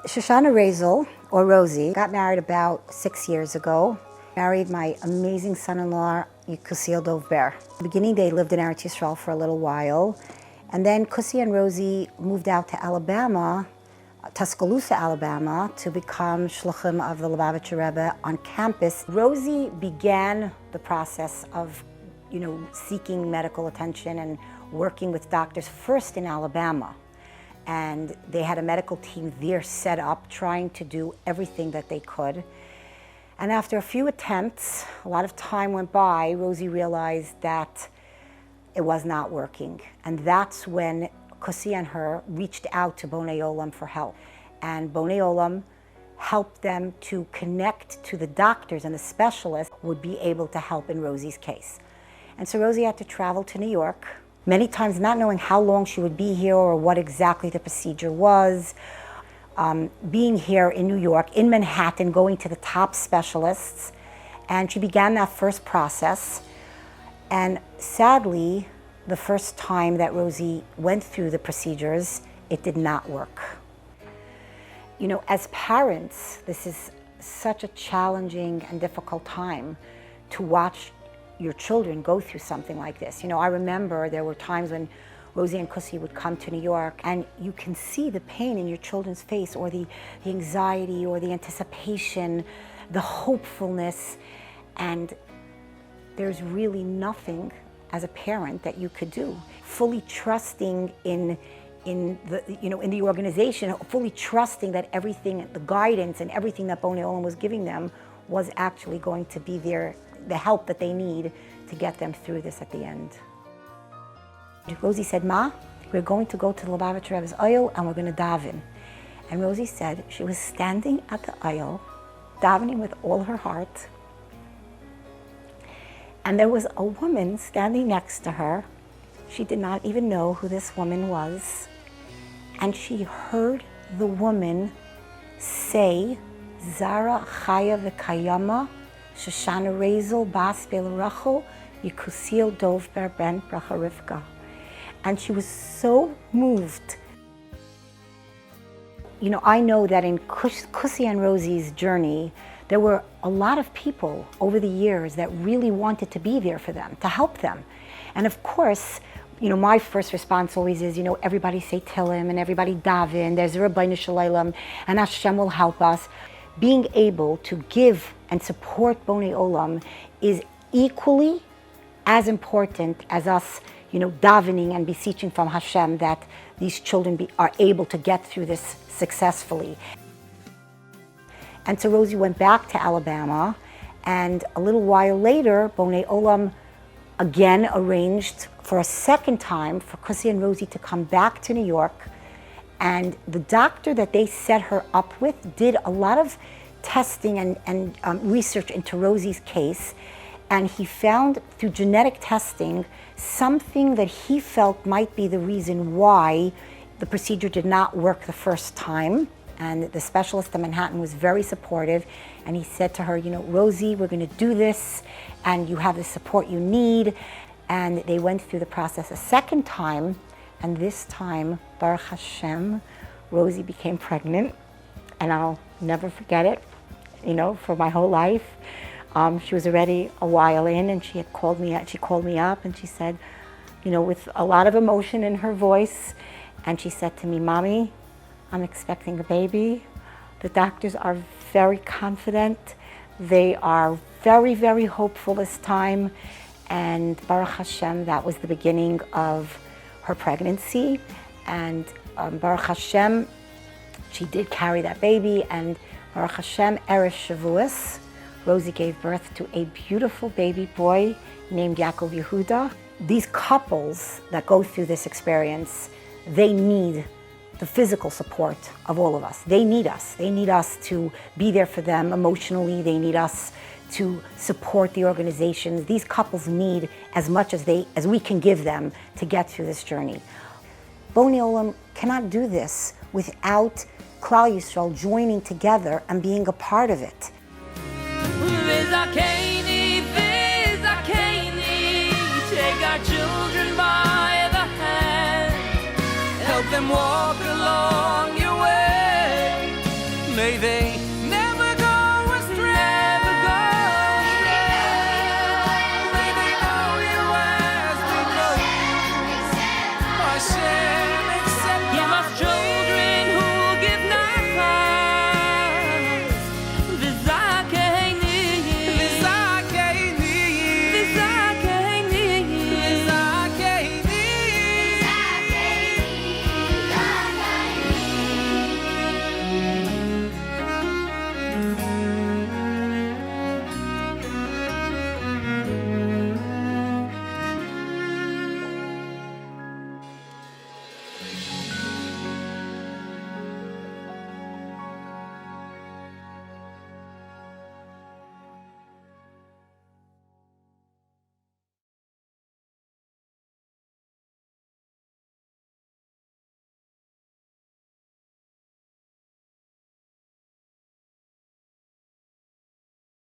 Shoshana Razel, or Rosie, got married about 6 years ago. Married my amazing son-in-law, Kussi and Rosi. In the beginning, they lived in Eretz Yisrael for a little while. And then Kussi and Rosi moved out to Alabama, Tuscaloosa, Alabama, to become shluchim of the Lubavitcher Rebbe on campus. Rosie began the process of, seeking medical attention and working with doctors first in Alabama. And they had a medical team there set up, trying to do everything that they could. And after a few attempts, a lot of time went by, Rosie realized that it was not working. And that's when Kussi and her reached out to Bonei Olam for help. And Bonei Olam helped them to connect to the doctors and the specialists who would be able to help in Rosie's case. And so Rosie had to travel to New York, many times not knowing how long she would be here or what exactly the procedure was. Being here in New York, in Manhattan, going to the top specialists. And she began that first process. And sadly, the first time that Rosie went through the procedures, it did not work. As parents, this is such a challenging and difficult time to watch your children go through something like this. I remember there were times when Rosie and Kussi would come to New York, and you can see the pain in your children's face, or the anxiety, or the anticipation, the hopefulness, and there's really nothing as a parent that you could do. Fully trusting in the organization, fully trusting that everything, the guidance and everything that Bonei Olam was giving them was actually going to be there, the help that they need to get them through this at the end. Rosie said, "Ma, we're going to go to the Lubavitcher Rebbe's aisle and we're going to daven." And Rosie said she was standing at the aisle, davening with all her heart. And there was a woman standing next to her. She did not even know who this woman was. And she heard the woman say, "Zara Chaya v'Kayama, Shoshana Razel Bas Be'Lerachel, Yikusil Dovber Ben Bracha Rivka." And she was so moved. I know that in Kussi and Rosie's journey, there were a lot of people over the years that really wanted to be there for them, to help them. And of course, my first response always is, everybody say Tehillim and everybody daven, there's a Rabbeinu Shalom, and Hashem will help us. Being able to give and support Bonei Olam is equally as important as us, davening and beseeching from Hashem that these children are able to get through this successfully. And so Rosie went back to Alabama, and a little while later, Bonei Olam again arranged for a second time for Kussi and Rosie to come back to New York. And the doctor that they set her up with did a lot of testing and research into Rosie's case. And he found through genetic testing something that he felt might be the reason why the procedure did not work the first time. And the specialist in Manhattan was very supportive. And he said to her, "Rosie, we're going to do this, and you have the support you need." And they went through the process a second time. And this time, Baruch Hashem, Rosie became pregnant. And I'll never forget it, for my whole life. She was already a while in, and she called me up, and she said, with a lot of emotion in her voice, and she said to me, "Mommy, I'm expecting a baby. The doctors are very confident. They are very, very hopeful this time." And Baruch Hashem, that was the beginning of her pregnancy. And Baruch Hashem, she did carry that baby. And Baruch Hashem, Erev Shavuos, Rosie gave birth to a beautiful baby boy named Yaakov Yehuda. These couples that go through this experience, they need the physical support of all of us. They need us. They need us to be there for them emotionally. They need us to support the organizations. These couples need as much as we can give them to get through this journey. Bonei Olam cannot do this without Klal Yisrael joining together and being a part of it. Take our children by the hand, help them walk